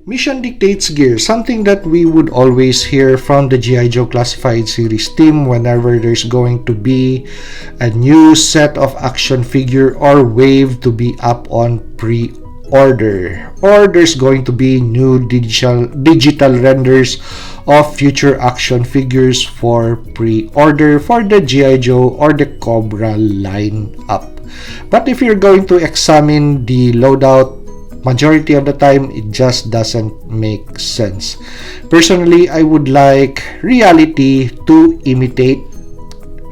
Mission dictates gear, something that we would always hear from the G.I. Joe Classified Series team whenever there's going to be a new set of action figure or wave to be up on pre-order, or there's going to be new digital renders of future action figures for pre-order for the G.I. Joe or the Cobra lineup. But if you're going to examine the loadout, majority of the time it just doesn't make sense. Personally, I would like reality to imitate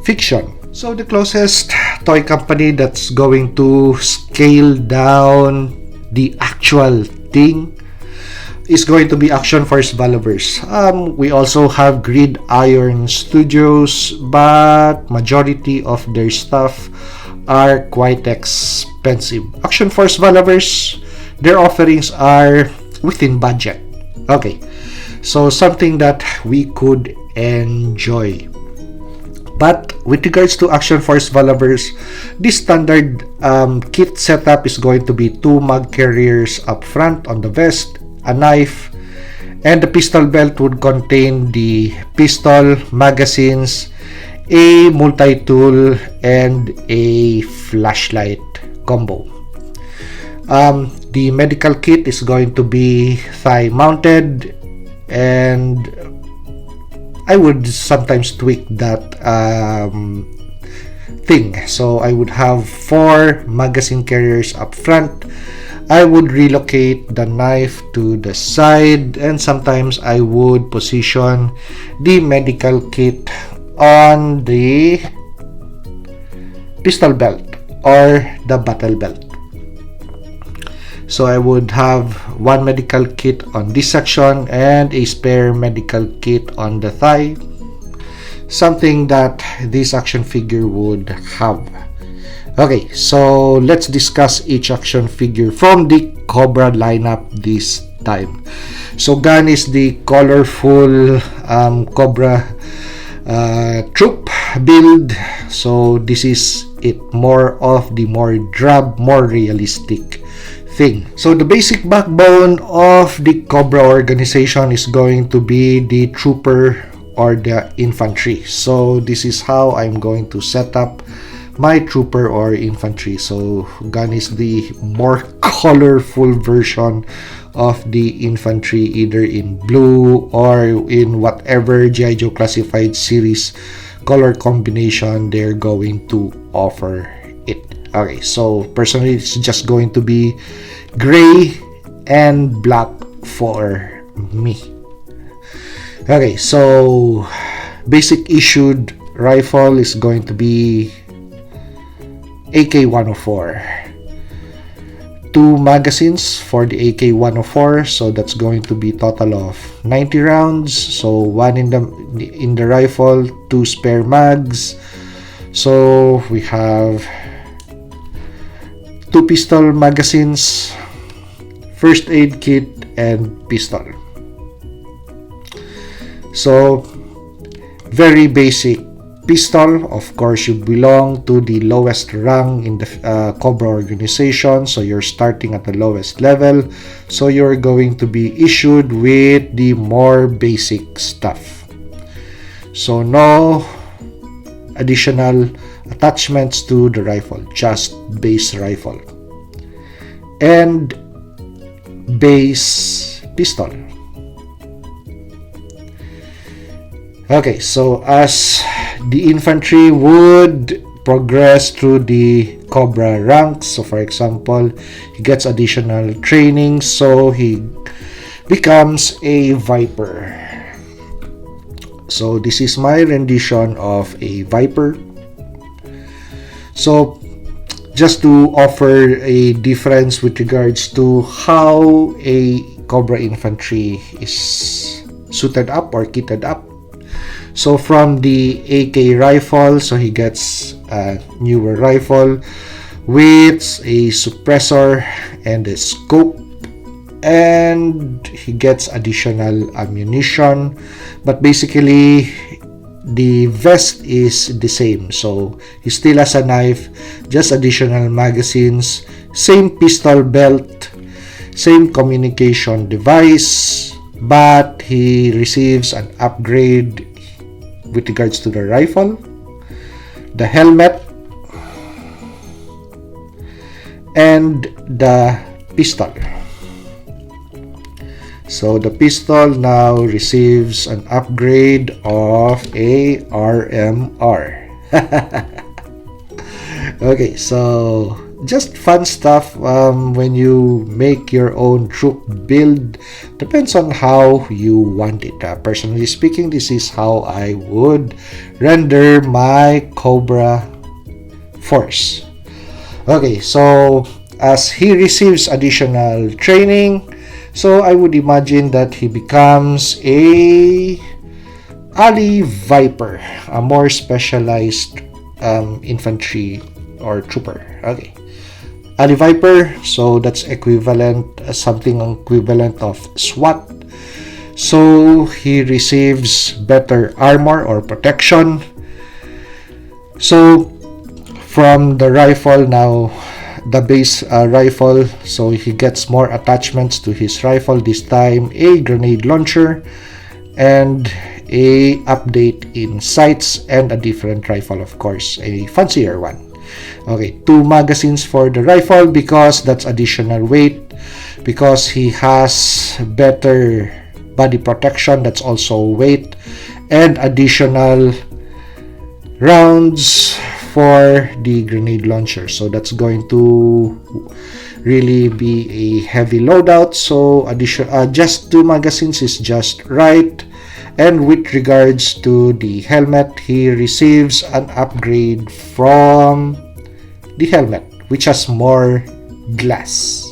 fiction. So the closest toy company that's going to scale down the actual thing is going to be Action Force Valorverse. We also have Gridiron Studios, but majority of their stuff are quite expensive. Action Force Valorverse, their offerings are within budget. Okay, so something that we could enjoy. But with regards to Action Force Valorverse, this standard kit setup is going to be 2 mag carriers up front on the vest, a knife, and the pistol belt would contain the pistol, magazines, a multi-tool, and a flashlight combo. The medical kit is going to be thigh mounted, and I would sometimes tweak that thing. So I would have 4 magazine carriers up front. I would relocate the knife to the side, and sometimes I would position the medical kit on the pistol belt or the battle belt. So I would have 1 medical kit on this section and a spare medical kit on the thigh, something that this action figure would have. Okay, so let's discuss each action figure from the Cobra lineup this time. So gun is the colorful Cobra troop build. So this is it, more of the more drab, more realistic thing. So the basic backbone of the Cobra organization is going to be the trooper or the infantry. So this is how I'm going to set up my trooper or infantry. So gun is the more colorful version of the infantry, either in blue or in whatever G.I. Joe Classified Series color combination they're going to offer it. Okay, so personally it's just going to be gray and black for me. Okay, so basic issued rifle is going to be AK-104. 2 magazines for the AK-104, so that's going to be total of 90 rounds. So 1 in the rifle, 2 spare mags. So we have 2 pistol magazines, first aid kit, and pistol. So very basic pistol. Of course, you belong to the lowest rank in the Cobra organization, so you're starting at the lowest level, so you're going to be issued with the more basic stuff. So no additional attachments to the rifle, just base rifle and base pistol. Okay, so as the infantry would progress through the Cobra ranks, so for example, he gets additional training, so he becomes a Viper. So this is my rendition of a Viper. So just to offer a difference with regards to how a Cobra infantry is suited up or kitted up. So from the AK rifle, so he gets a newer rifle with a suppressor and a scope, and he gets additional ammunition, but basically the vest is the same. So he still has a knife, just additional magazines, same pistol belt, same communication device, but he receives an upgrade with regards to the rifle, the helmet, and the pistol. So the pistol now receives an upgrade of a RMR. Okay, so just fun stuff when you make your own troop build. Depends on how you want it. Personally speaking, this is how I would render my Cobra force. Okay, so as he receives additional training, so I would imagine that he becomes a Ali Viper, a more specialized infantry or trooper. Okay, Ali Viper, so that's equivalent, something equivalent of SWAT. So he receives better armor or protection. So from the rifle now, the base rifle, so he gets more attachments to his rifle, this time a grenade launcher and a update in sights and a different rifle, of course, a fancier one. Okay, 2 magazines for the rifle because that's additional weight, because he has better body protection, that's also weight, and additional rounds for the grenade launcher, so that's going to really be a heavy loadout. So just 2 magazines is just right. And with regards to the helmet, he receives an upgrade from the helmet, which has more glass.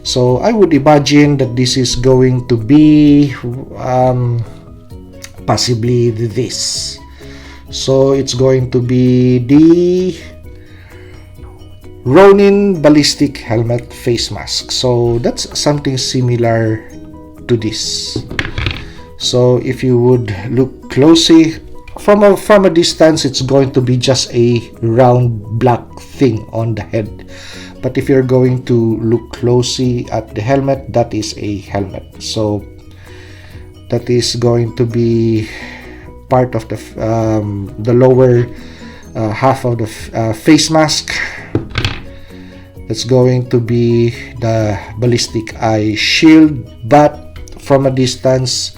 So I would imagine that this is going to be possibly this. So it's going to be the Ronin ballistic helmet face mask. So that's something similar to this. So if you would look closely from a distance, it's going to be just a round black thing on the head. But if you're going to look closely at the helmet, that is a helmet. So that is going to be part of the lower half of the face mask. That's going to be the ballistic eye shield, but from a distance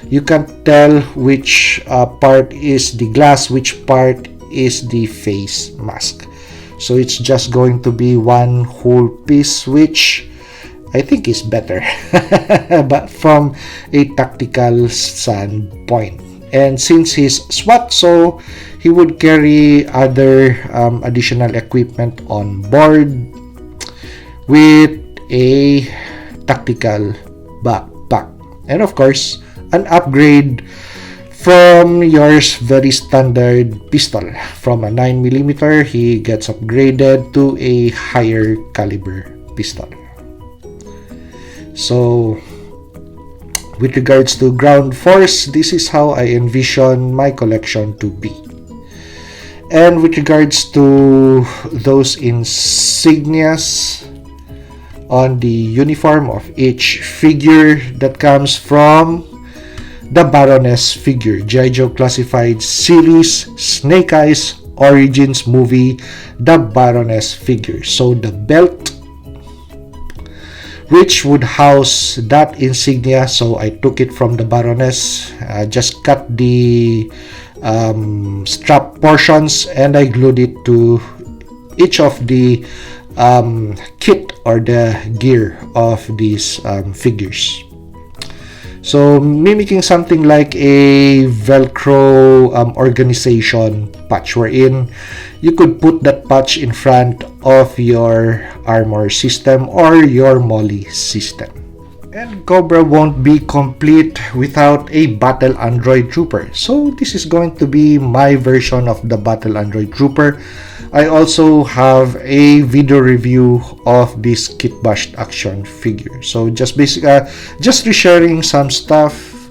you can't tell which part is the glass, which part is the face mask. So it's just going to be one whole piece, which I think is better but from a tactical standpoint. And since he's SWAT, so he would carry other additional equipment on board with a tactical backpack, and of course an upgrade from your very standard pistol. From a 9mm, he gets upgraded to a higher caliber pistol. So with regards to ground force, this is how I envision my collection to be. And with regards to those insignias on the uniform of each figure, that comes from the Baroness figure, G.I. Joe Classified Series Snake Eyes Origins movie, the Baroness figure. So the belt, which would house that insignia, so I took it from the Baroness, just cut the strap portions and I glued it to each of the kit or the gear of these figures. So mimicking something like a Velcro organization patch, wherein you could put that patch in front of your armor system or your molly system. And Cobra won't be complete without a battle android trooper. So this is going to be my version of the battle android trooper. I also have a video review of this kitbashed action figure. So just just resharing some stuff.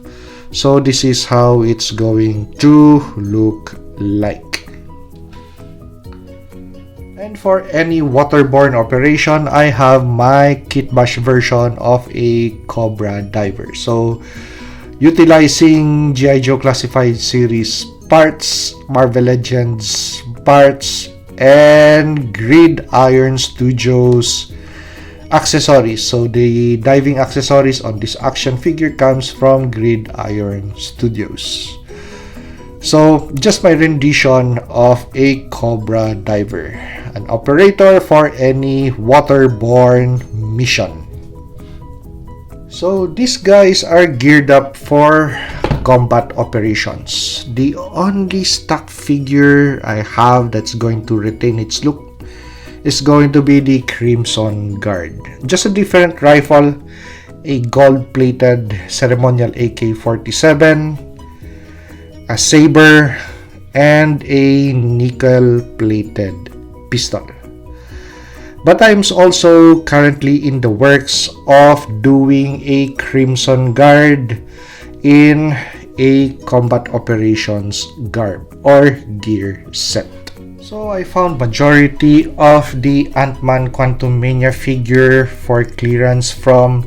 So this is how it's going to look like. And And for any waterborne operation, I have my Kitbash version of a Cobra diver. So, utilizing G.I. Joe Classified Series parts, Marvel Legends parts, and Gridiron Studios accessories. So the diving accessories on this action figure comes from Gridiron Studios. So just my rendition of a Cobra diver, an operator for any waterborne mission. So these guys are geared up for combat operations. The only stock figure I have that's going to retain its look is going to be the Crimson Guard. Just a different rifle, a gold-plated ceremonial AK-47, a saber, and a nickel-plated pistol. But I'm also currently in the works of doing a Crimson Guard in a combat operations garb or gear set. So I found majority of the Ant-Man Quantumania figure for clearance from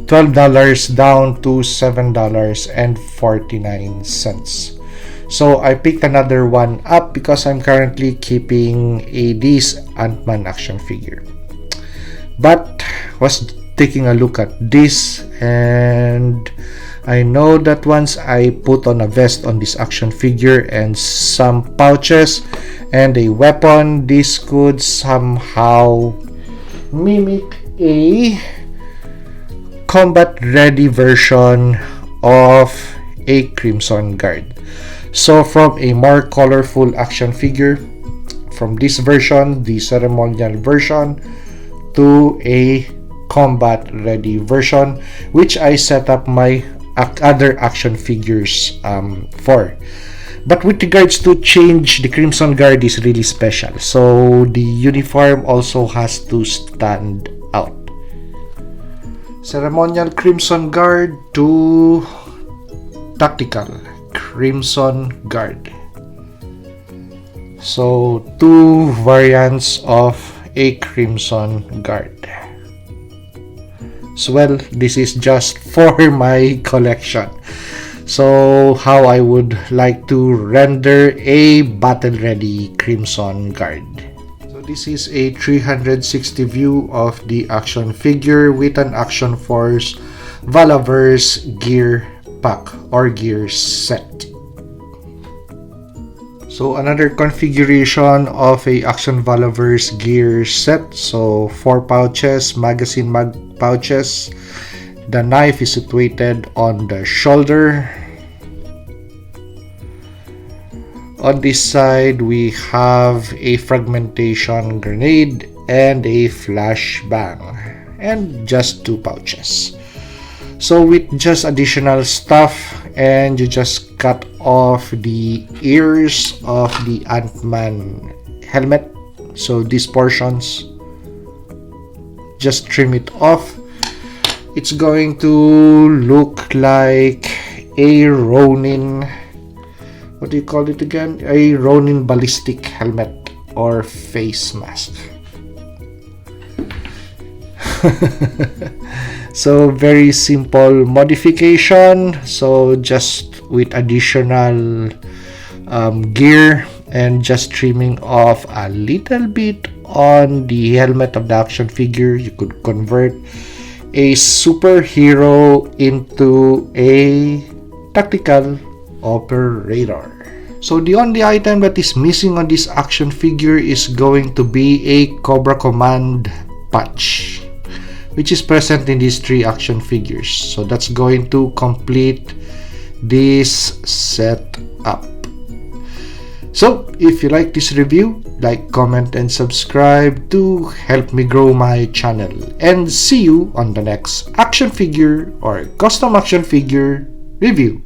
$12 down to $7.49. So I picked another one up because I'm currently keeping this Ant-Man action figure. But was taking a look at this, and I know that once I put on a vest on this action figure and some pouches and a weapon, this could somehow mimic a combat ready version of a Crimson Guard. So from a more colorful action figure, from this version, the ceremonial version, to a combat ready version, which I set up my other action figures for. But with regards to change, the Crimson Guard is really special. So the uniform also has to stand out. Ceremonial Crimson Guard to tactical Crimson Guard. So two variants of a Crimson Guard. So well, this is just for my collection. So how I would like to render a battle-ready Crimson Guard. So this is a 360 view of the action figure with an Action Force Valaverse gear pack or gear set. So another configuration of a Action Valaverse gear set. So 4 pouches, magazine pouches. The knife is situated on the shoulder. On this side, we have a fragmentation grenade and a flashbang, and just 2 pouches. So with just additional stuff, and you just cut off the ears of the Ant-Man helmet. So these portions, just trim it off. It's going to look like a Ronin, what do you call it again? A Ronin ballistic helmet or face mask. So very simple modification. So just with additional gear and just trimming off a little bit on the helmet of the action figure, you could convert a superhero into a tactical operator. So the only item that is missing on this action figure is going to be a Cobra Command patch, which is present in these 3 action figures. So that's going to complete this setup. So if you like this review, like, comment, and subscribe to help me grow my channel. And see you on the next action figure or custom action figure review.